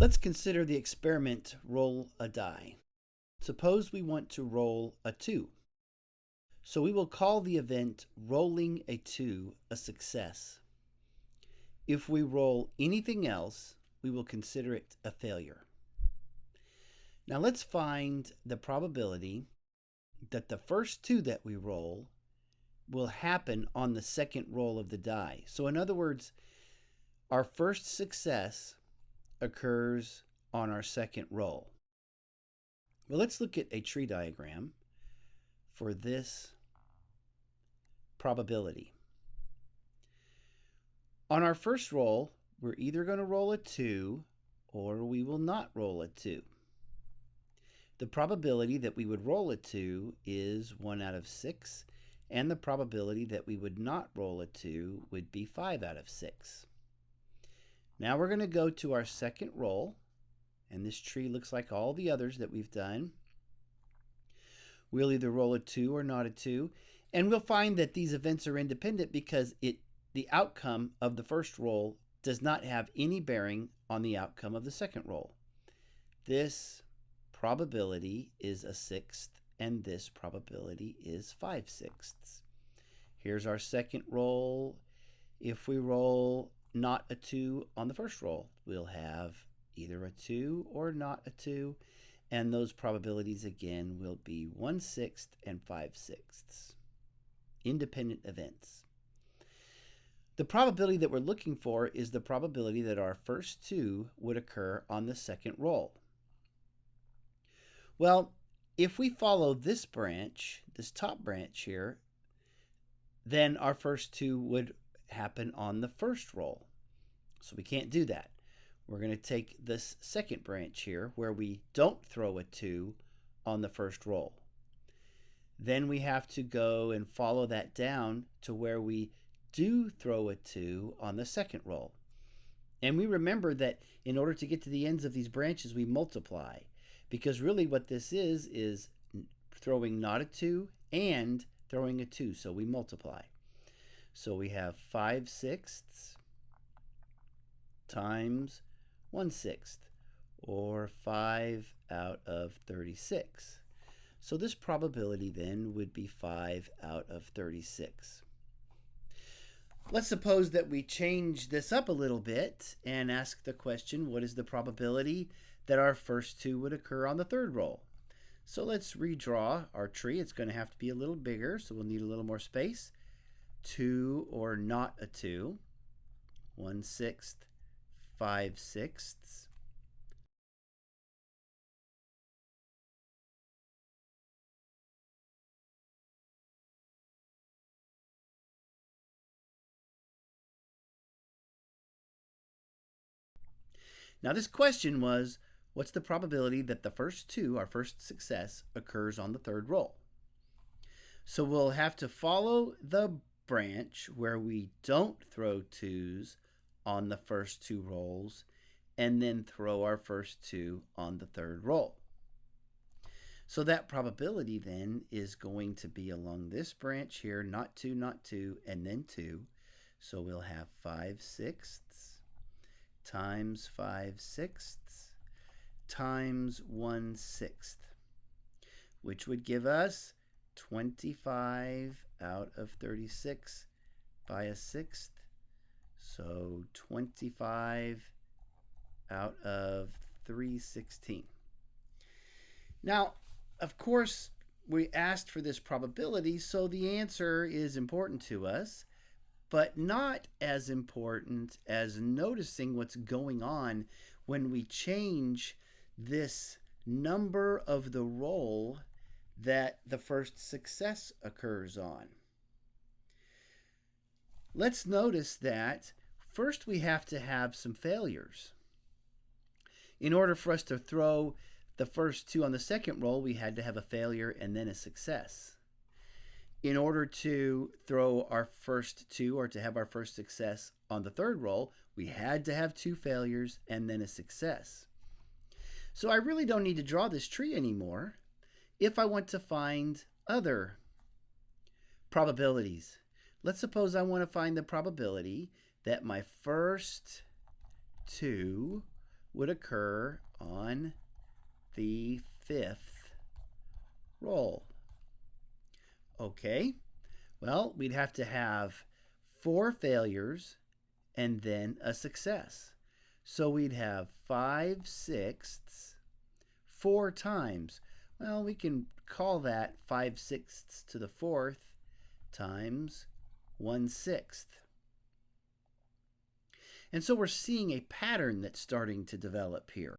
Let's consider the experiment roll a die. Suppose we want to roll a 2. So we will call the event rolling a 2 a success. If we roll anything else, we will consider it a failure. Now let's find the probability that the first 2 that we roll will happen on the second roll of the die. So in other words, our first success occurs on our second roll. Well, let's look at a tree diagram for this probability. On our first roll, we're either going to roll a 2 or we will not roll a 2. The probability that we would roll a 2 is 1 out of 6, and the probability that we would not roll a 2 would be 5 out of 6. Now we're going to go to our second roll, and this tree looks like all the others that we've done. We'll either roll a 2 or not a 2, and we'll find that these events are independent because the outcome of the first roll does not have any bearing on the outcome of the second roll. This probability is a sixth, and this probability is 5/6. Here's our second roll. If we roll not a 2 on the first roll, we'll have either a 2 or not a 2, and those probabilities again will be 1/6 and 5/6. Independent events. The probability that we're looking for is the probability that our first 2 would occur on the second roll. Well, if we follow this branch, this top branch here, then our first 2 would happen on the first roll. So we can't do that. We're going to take this second branch here where we don't throw a 2 on the first roll. Then we have to go and follow that down to where we do throw a 2 on the second roll. And we remember that in order to get to the ends of these branches, we multiply. Because really what this is throwing not a 2 and throwing a 2. So we multiply. So we have 5/6 times 1/6, or 5 out of 36. So this probability then would be 5 out of 36. Let's suppose that we change this up a little bit and ask the question, what is the probability that our first 2 would occur on the third roll? So let's redraw our tree. It's going to have to be a little bigger, so we'll need a little more space. 2 or not a 2, 1/6, 5/6. Now this question was, what's the probability that the first 2, our first success, occurs on the third roll? So we'll have to follow the branch where we don't throw 2s on the first 2 rolls and then throw our first 2 on the third roll. So that probability then is going to be along this branch here, not 2, not 2, and then 2. So we'll have 5/6 times 5/6 times 1/6, which would give us 25 out of 36 by a sixth. So 25 out of 3/16. Now, of course, we asked for this probability, so the answer is important to us, but not as important as noticing what's going on when we change this number of the roll that the first success occurs on. Let's notice that first we have to have some failures. In order for us to throw the first 2 on the second roll, we had to have a failure and then a success. In order to throw our first 2 or to have our first success on the third roll, we had to have 2 failures and then a success. So I really don't need to draw this tree anymore if I want to find other probabilities. Let's suppose I want to find the probability that my first 2 would occur on the 5th roll? Okay, well, we'd have to have 4 failures and then a success. So we'd have 5/6 4 times. Well, we can call that 5/6 to the 4th times 1/6. And so we're seeing a pattern that's starting to develop here.